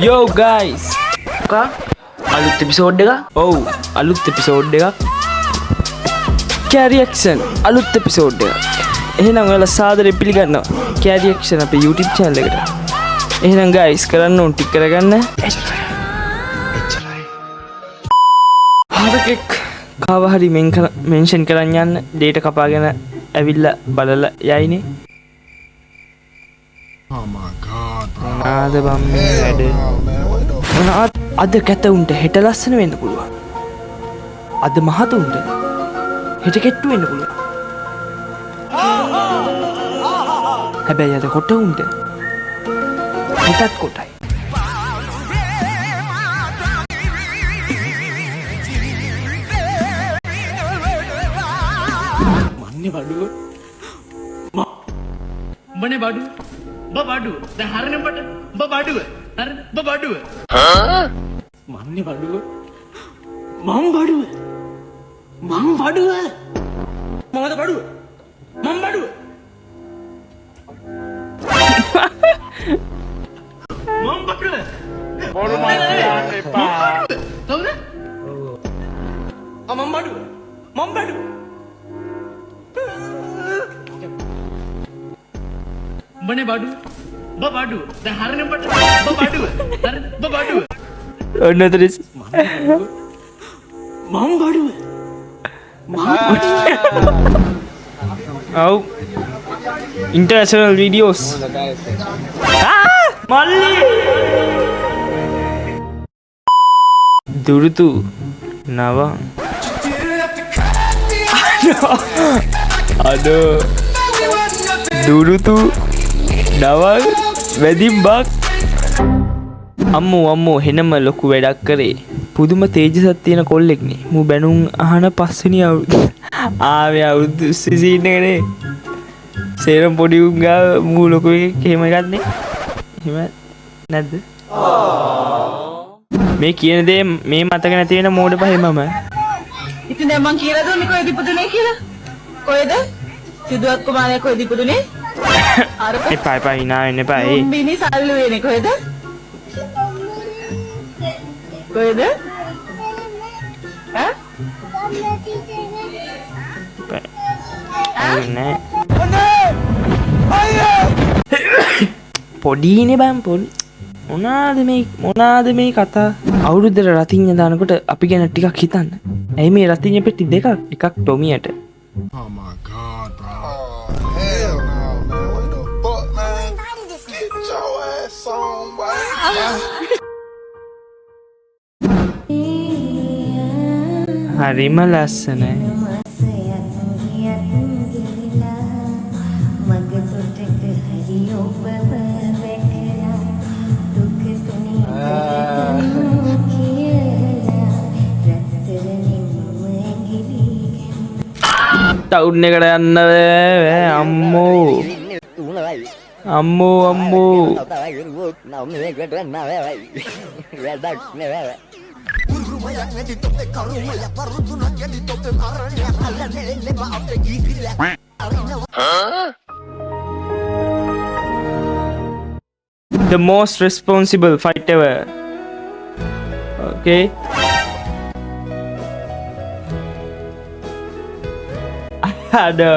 Yo guys. Kak, අලුත් episode එකක්. ඔව්, අලුත් එපිසෝඩ් එකක්. කෑ රියැක්ෂන් අලුත් එපිසෝඩ් එකක්. එහෙනම් ඔයාලා සාදරයෙන් පිළිගන්නවා කෑ රියැක්ෂන් අපේ YouTube channel එකට. එහෙනම් guys කරන්න ඕන ටික කරගන්න. එච්චරයි. හරකෙක් කාව හරි මෙන්ෂන් කරන්න යන්න ඩේටා කපාගෙන ඇවිල්ලා බලලා යයිනේ. Oh my god, bro. මොනාද බම් මේ වැඩ? මොනාද අද කැතවුන්ට හෙට ලස්සන වෙන්න පුළුවන්. අද මහතුන්ට හෙට කෙට්ටු වෙන්න පුළුවන්. හැබැයි අද කොටවුන්ට හෙටත් කොටයි. මන්නේ බඩුව උඹනේ බඩුව බඩුව දැන් හරිනේ බඩ බඩුව හරි බඩුව මන්නේ බඩුව මම බඩුව මම බඩුව මමද බඩුව මම බඩුව මම බඩුව බොරු මම යන්න එපා තවද මම බඩුව මම බඩුව උඹනේ බඩුව බඩුව දැන් හරිනේ බඩ බඩුව හරි බඩුව ඔන්න තරිස් මම බඩුව ඔව් ඉන්ටර්නැෂනල් වීඩියෝස් මල්ලි දුරුතු නව අඩෝ දුරුතු නවල් වැදිම් බක් අම්මෝ හෙනම ලොකු වැඩක් කරේ පුදුම තේජසක් තියෙන කොල්ලෙක්නේ මූ බැනුම් අහන පස්වෙනි අවුරුදු ආවේ අවුරුදු සීසන් එකනේ සේරම පොඩි උන් ගා මූ ලොකු එකෙක් එහෙම ගන්නනේ එහෙම නැද්ද මේ කියන දේ මේ මතක නැති වෙන මෝඩ පහේ මම ඉතින් දැන් මං කියලා දුන්නේ කොහෙද ඉපදුනේ කියලා කොහෙද සිදුවත් කුමාරයා කොහෙද ඉපදුනේ එපා hina වෙන්න එපා ඒ බිනි සල්ලු වෙන්නේ කොහෙද කොහෙද නෑ පොඩීනේ බං පොඩි මොනාද මේ කතා අවුරුද්දට රතිඤ්ඤ දානකොට අපි ගැන ටිකක් හිතන්න. ඇයි මේ රතිඤ්ඤ පෙට්ටි දෙකක් එකක් ටොමියට. Oh my god, bro. Hell no, man. What the fuck, man? Get your ass on, boy. හරිම ලස්සනයි. ටවුන් එකට යන්න අම්මෝ The most responsible fight ever. Okay. Ada.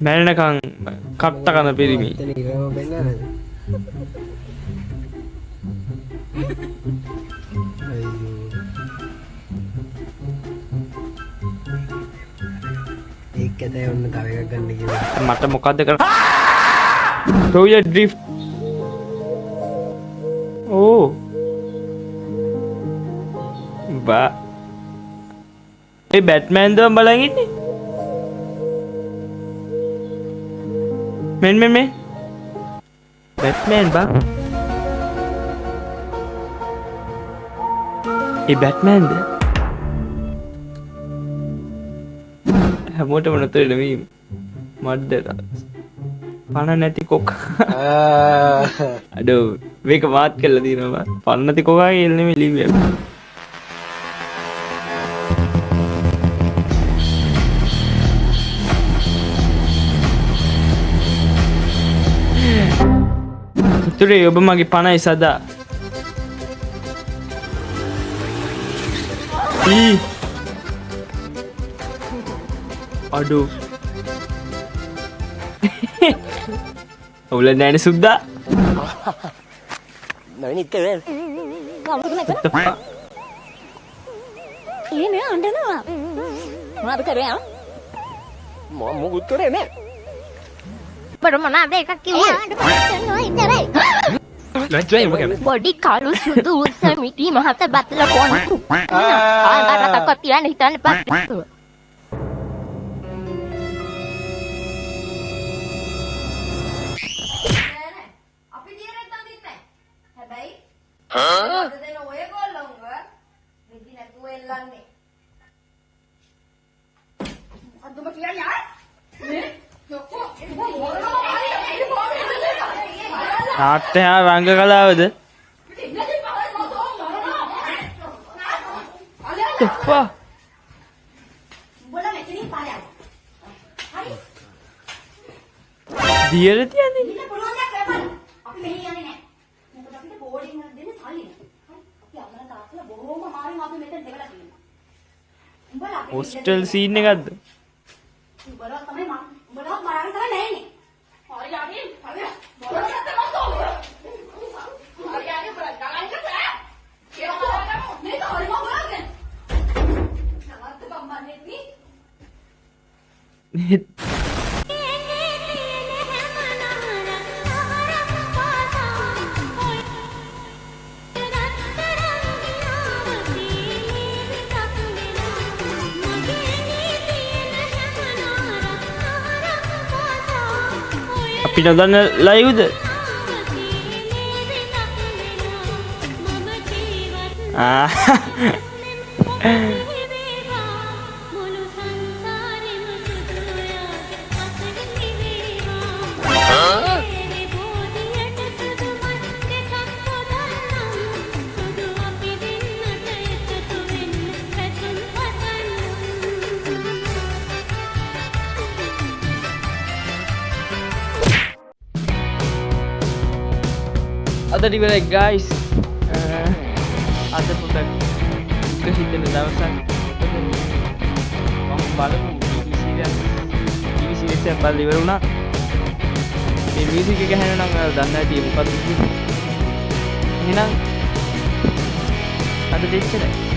මැරෙනකන් කට්ට කන පිරිමි. ඒකද ඔන්න තව එකක් ගන්න කියලා. මට මොකද්ද කරන්නේ? Toilet drift. Oh. බා. ඒ බැට්මෑන් දම බලන් ඉන්නේ. මෙන්න බැට්මෑන් බා. ඒ බැට්මෑන්ද? හැමෝටම නතර නෙමෙයි මඩ පණ නැති කොක් අඩෝ මේක මාත් කරලා දිනවා පණ නැති කොකාගේ එල්ලෙමි ලිව්වේ මිතුරේ ඔබ මගේ පණයි සදා. අඩෝ. ඔවුල නෑන සුද්දා. ini anda nak apa kerja? Mau mugut kerja ni? Mana ada kaki ni? Body kalau sudah usah miti mahata batla pon. Ada kata kotian hitan lepas. නාට්‍ය හා රංග කලාවද? එපා. දියර තියන්නේ. හොස්ටල් සීන් එකක්ද? අපි නොදන්න ලයිව්ද? අද ඉවරයි guys. අද පොඩක් දුක හිතෙන දවසක්. මම බලමු TV series එක බලලා ඉවර වුණා. මේ මියුසික් එක ඇහෙනවා නම් ඔයාලා දන්නේ නැති මොකද්ද කියන්නේ. එහෙනම් අද දෙච්චරයි.